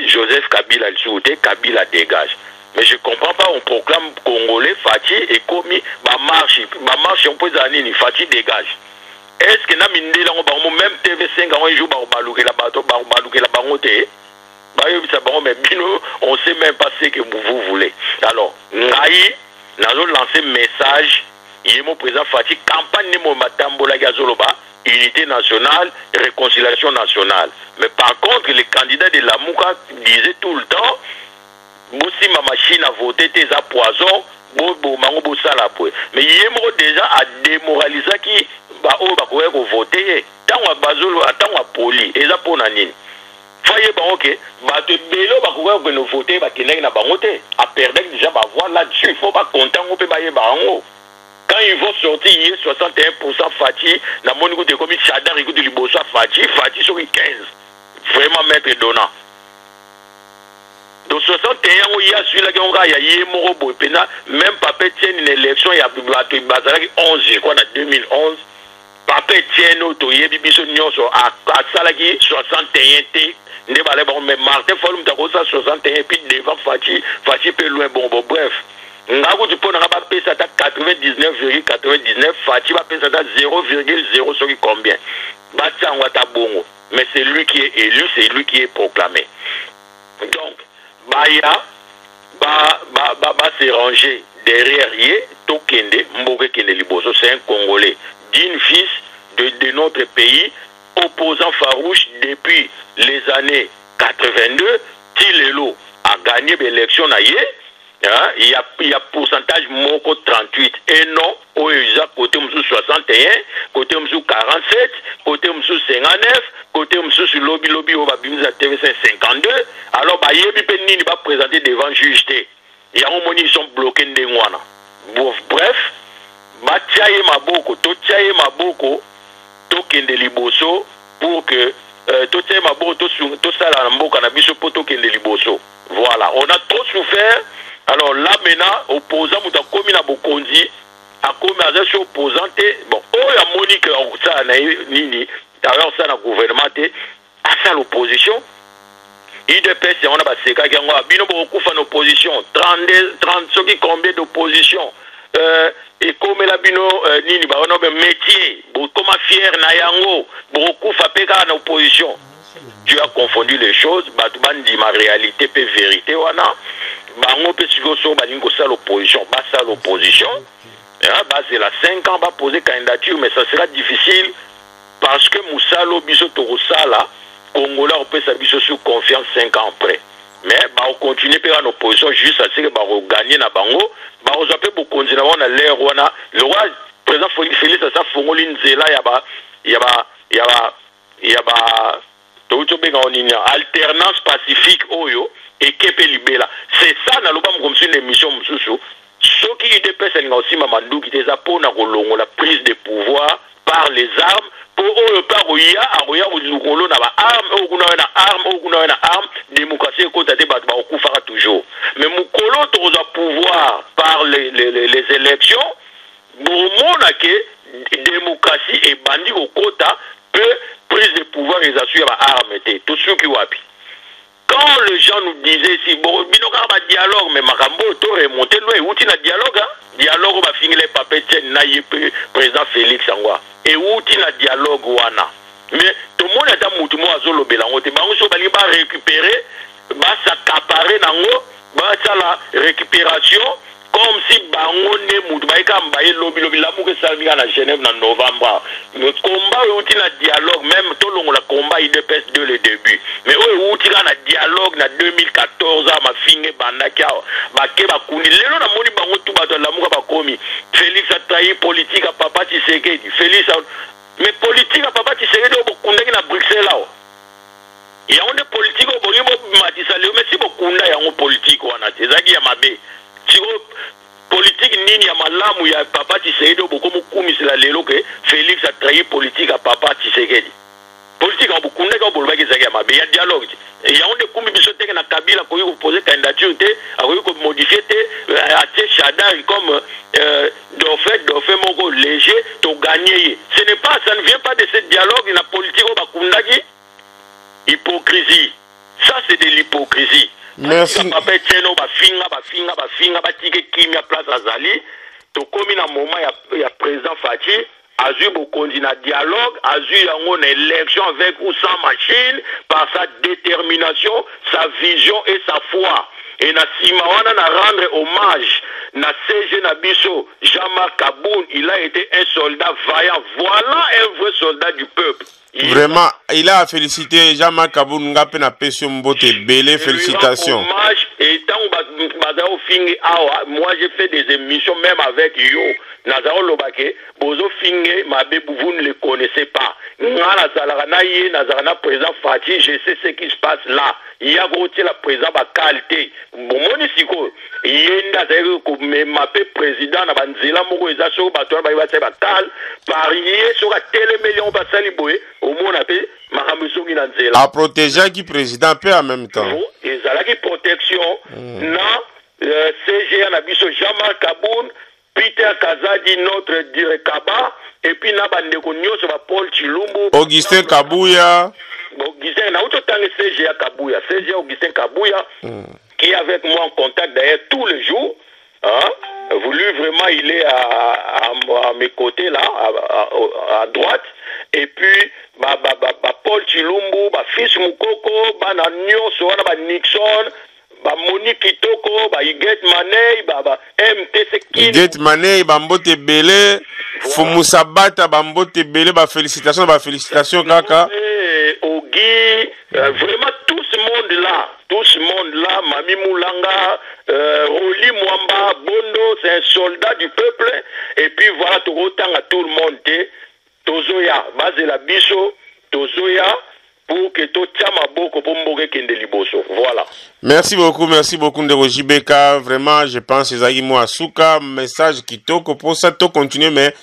Joseph Kabila le soutient, Kabila dégage. Mais je ne comprends pas, on proclame Congolais, Fati et commis, marche, on peut dire ni Fati dégage. Est-ce que même TV5 on joue on ne sait même pas ce que vous voulez. Alors, nous avons lancé un message, il y a mon président Fati, campagne de Matambola Gazoloba, unité nationale, réconciliation nationale. Mais par contre, les candidats de la Mouka disaient tout le temps, si ma machine a voté tes poison, mais il y déjà à démoraliser qui va voter. Tant à Bazolo, tant à Poli, et ça pour Nanine. Voyez, ok, te bélo, va nous voter, va qu'il n'a pas voté. À perdre déjà, va voir là-dessus, il ne faut pas compter, on peut bailler barango. Quand ils vont sortir, il y a 61% Fati, dans mon écoute, comme il Chadar, écoute, il bosse Fati sur 15. Vraiment, maître donnant. Donc 61 ans, il y a celui-là qui a même Papa tient une élection, il y a 11, je crois, en 2011. Papa tient auto, il y a Bibiso Nyonso à Salagi 61 T. Mais Martin Fallum t'a 61 puis devant Fati peut loin. Bon, bref. Ngago du pont n'a pas payé ça à 99,99. Fati va payer ça à 0,0 sur combien. Batsa Ouatabongo. Mais c'est lui qui est élu, c'est lui qui est proclamé. Donc, Baya s'est rangé derrière Yé, Tokende, Mboke Kende Liboso, c'est un Congolais, digne fils de notre pays, opposant farouche depuis les années 82. Tilelo a gagné l'élection à Yé. Il y a pourcentage moko 38 et non au côté 61, côté 47, côté 59, côté sur lobby au babimza TV5 52. Alors yebi penini va présenter devant juge té. Il y a un ils sont bloqués ndengwana. Bref, batiaye maboko, totiaye maboko, tokende liboso pour que totiaye maboko to sala mboka na biso poto kende liboso. Voilà, on a trop souffert. Alors là maintenant, opposant mouta komi na bokonzi, a komi à opposant bon, oh ya Monique ça na nini, d'ailleurs ça na gouvernement à ça l'opposition. IDPS on a baseka qui a bino beaucoup en opposition, 30 ceux qui combien d'opposition. Et comme la bino nini ba on a métier, comme fier na yango, beaucoup fa peka en opposition. Tu as confondu les choses, Batman dit ma réalité peut vérité wana. Bango peut suivre sur balingo ça l'opposition, ça l'opposition. C'est la 5 ans va poser candidature, mais ça sera difficile parce que Moussalo biso Torosala, Congolais on peut s'habiller sous confiance 5 ans après. Mais on continue à en opposition juste à ce que on gagner na bango, on appelle pour continuer on a l'air wana le roi président Félix ça fongoli nzela y a alternance pacifique oyo et kepe libela. C'est ça na loba comme une émission msusu. Ce qui est dépassé aussi Mamandou qui était pour la prise de pouvoir par les armes pour eux par Oya ou Lukolo na ba arme démocratie côté des battre au fera toujours. Mais Mukolo toza pouvoir par les élections bomona que démocratie et bandit au quota peut prise de pouvoir les assure à armes tout ce qui wapi. Quand les gens nous disaient si bon, binoka ba dialogue, mais makambo to remonter loin, outi na dialogue, hein? Dialogue ba finir les papiers tiennent na yé président Félix Angwa. Et outi na dialogue wana. Mais tout le monde a moutou mo azolo belango te bango so bali ba récupérer, ba s'accaparer nango, ba ça la récupération comme si bango ne moutou ba ka mbaye lobi lamu que ça vient à Genève en novembre. Le combat outi na dialogue même tout long la combat il dépasse de le début. Mais outi na dialogue na 2014 ma finge bandaki ba ke ba kuni lelo na moni bango tout ba lamu ka ba komi. Félix a trahi politique à papa Tshisekedi. Félix a... Mais politique à papa Tshisekedi au bokundaki na Bruxelles là. Il y a une politique au bolimo matisale mais si bokunda ya une politique wana ezaki ya mabe. Si politique nini ya malamu ya papa Tshisekedi au bokomo kumisela lelo ke Félix a trahi politique à papa Tshisekedi. Politique au bokundaki au bolibaki ezaki ya mabe. Il y a dialogue. Il y a une kumi bisote na Kabila ko yo poser candidature te, a ko modifier te, a te Chadari comme dauphin moko léger to gagner. Ce n'est pas, ça ne vient pas de ce dialogue na politique au bakundaki. Hypocrisie. Ça c'est de l'hypocrisie. Merci. Papa Tieno ba finga ba tike kimia place azali. To komi na moment ya président Fachi a eu beaucoup de dialogue, a eu une élection avec ou sans machine, par sa détermination, sa vision et sa foi. Et na Simawana na rendre hommage, na CG Nabiso, Jean-Marc Kaboun, il a été un soldat vaillant. Voilà un vrai soldat du peuple. Vraiment, il a félicité Jean-Marc Kaboun, Ngape na Pession Mbote, Bélé, félicitations. Hommage, et tant moi j'ai fait des émissions même avec Yo, Nazaro Lobake, Bozo Finge, Mabe, vous ne le connaissez pas. Nala Zalarana Ye, Nazarana président Fatih, je sais ce qui se passe là. Il y a goûté la président ba qualité. Bomoni siko, yenda zero ko me mapé président na banzela moko ezaso bato ba ibase bakal, parier sur la télé million ba saliboé, au monde appelé Mahamuso qui nanzela. A protéger qui président peut en même temps. Et ça la qui protection na CG Nabiso Jean-Marc Kaboun, Peter Kazadi notre directeur et puis na bande ko nyoso ba Paul Chilumbu, Augustin Kabouya. Augustin na auto tang CG Kabouya, CG Augustin Kabouya qui est avec moi en contact d'ailleurs tous les jours, hein, voulu vraiment il est à mes côtés là à droite et puis Paul Chilumbu, fils Mukoko, bana nyoso wana ba Nixon, ba Monique Kitoko, ba Iget Manei, ba MTC Kid. Iget Manei, ba Mbote Bele, Fumusa Bata, ba Mbote Bele, ba félicitations kaka. Ogi, vraiment tout ce monde là, Mami Moulanga, Roli Mwamba, Bondo, c'est un soldat du peuple. Et puis voilà, tout autant à tout le monde, Tozoya, Bazela Biso, Tozoya, pour que tout tchama boko pour mboke kende liboso. Voilà. Merci beaucoup Ndeko JBK. Vraiment, je pense que Zagi Mouasuka, message qui toko pour ça, to continuer, mais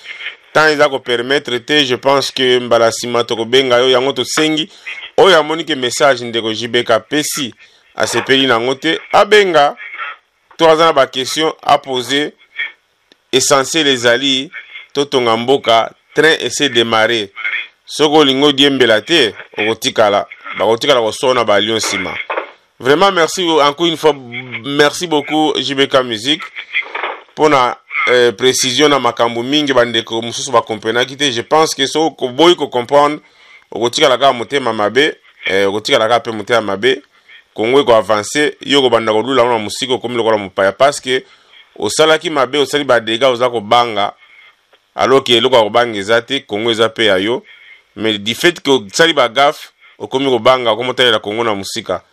tant ils ont permettre, je pense que Mbalasima Tokobenga, yo yango to sengi, o ya monique message Ndeko JBK pesi à ce pays nangote, abenga, trois ans ba question à poser, essentiel les alliés, Totonga Mboka, train essaie de démarrer. Soko lingo diembela te okotikala ko sona ba lion sima. Vraiment merci encore une fois, merci beaucoup JBK Musique pour la précision na makambo mingi bandeko mususu ba comprendre kite. Je pense que so ko boy ko comprendre okotikala ka motema mabe okotikala ka pe motema mabe Kongo ko avancer yo ko banda ko lula na musiko comme le ko mupaya parce que osalaki mabe osali ba dega ozako banga alors que le ko banga ezate Kongo ezape ya yo. Mais du fait que sali bagaf okomi ko banga ko motela la Kongo na musika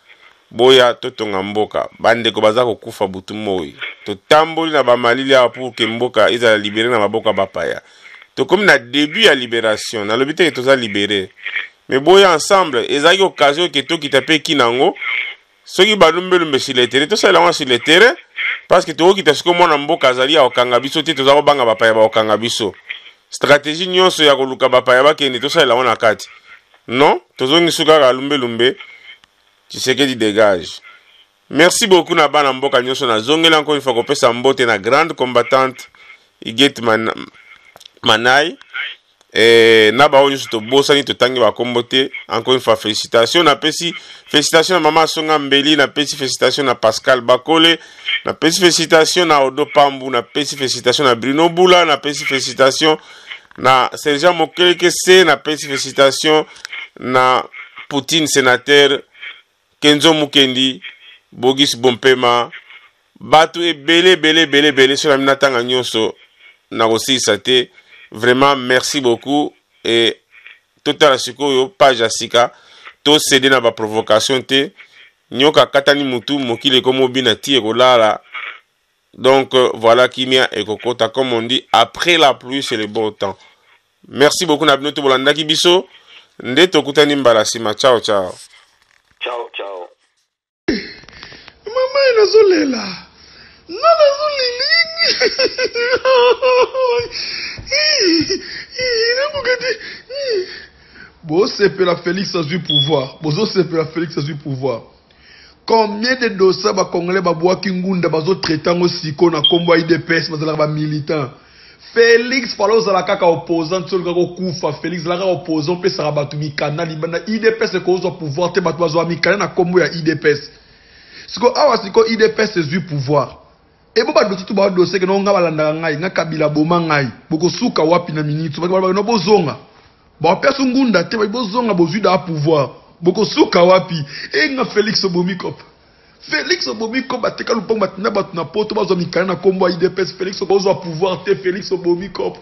boya totonga mboka bande ko baza ko kufa butu moyi to tamboli na ba malili pour que mboka eza libéré na maboka bapaya to comme na début ya libération na lobité que toza libéré mais boya ensemble ezaki occasion que to kitape kinango soki balumbelu sur le terrain to sala sur le terrain parce que to kita siko mona mboka azali ya okanga biso te toza ko banga bapaya ba okanga biso. Stratégie nyonso ya koluka bapaya bakende tosala wana kati. Non, tozongi suka ka lumbe Tshisekedi dégage. Merci beaucoup na bana mboka nyonso na zongela encore une fois kopesa mbote na grande combattante Iget Manai na ba onyo to bosani to tangi ba kombote. Encore une fois félicitations na pesi félicitations na Mama Songa Mbeli, na pesi félicitations na Pascal Bakole, na pesi félicitations na Odo Pambu, na pesi félicitations na Bruno Bula, na pesi félicitations na Sergent Mokele Kese, na pesi félicitations na Poutine sénateur Kenzo Mukendi, Bogis Bompema, Batu et belé sur la minatanga nyonso na aussi sate. Vraiment merci beaucoup et tout à la page asika to cédé na ba provocation te nyoka katani mutu mokile komo binati ekolala. Donc voilà kimia ekokota comme on dit, après la pluie c'est le beau temps. Merci beaucoup na binoto bolanda ki biso nde tokutani mbala sima. Ciao ciao. Ciao ciao. Mama inazolela. Nana zolili. Bon, c'est la Félix a du pouvoir. Bozo c'est la Félix a du pouvoir. Combien de dossiers ba congolais ba bois kingunda bazo traitant aussi qu'on a combat IDPS bazala ba militant. Félix palo za la kaka opposant sur le kufa. Félix la opposant pe sara batu mikana libana IDPS ko zo pouvoir te batu bazo mikana na combo ya IDPS. Siko awa siko IDPS c'est du pouvoir. Et bon bah tout ba dossier que non nga balanda ngai nga kabila boma ngai boko suka wapi na minute ba no bozonga ba pesu ngunda te ba bozonga bozu da pouvoir boko suka wapi e nga Félix Obomikop bateka lupongo batina batu na poto bazo mikana na kombo IDPS Félix ko zo pouvoir te Félix Obomikop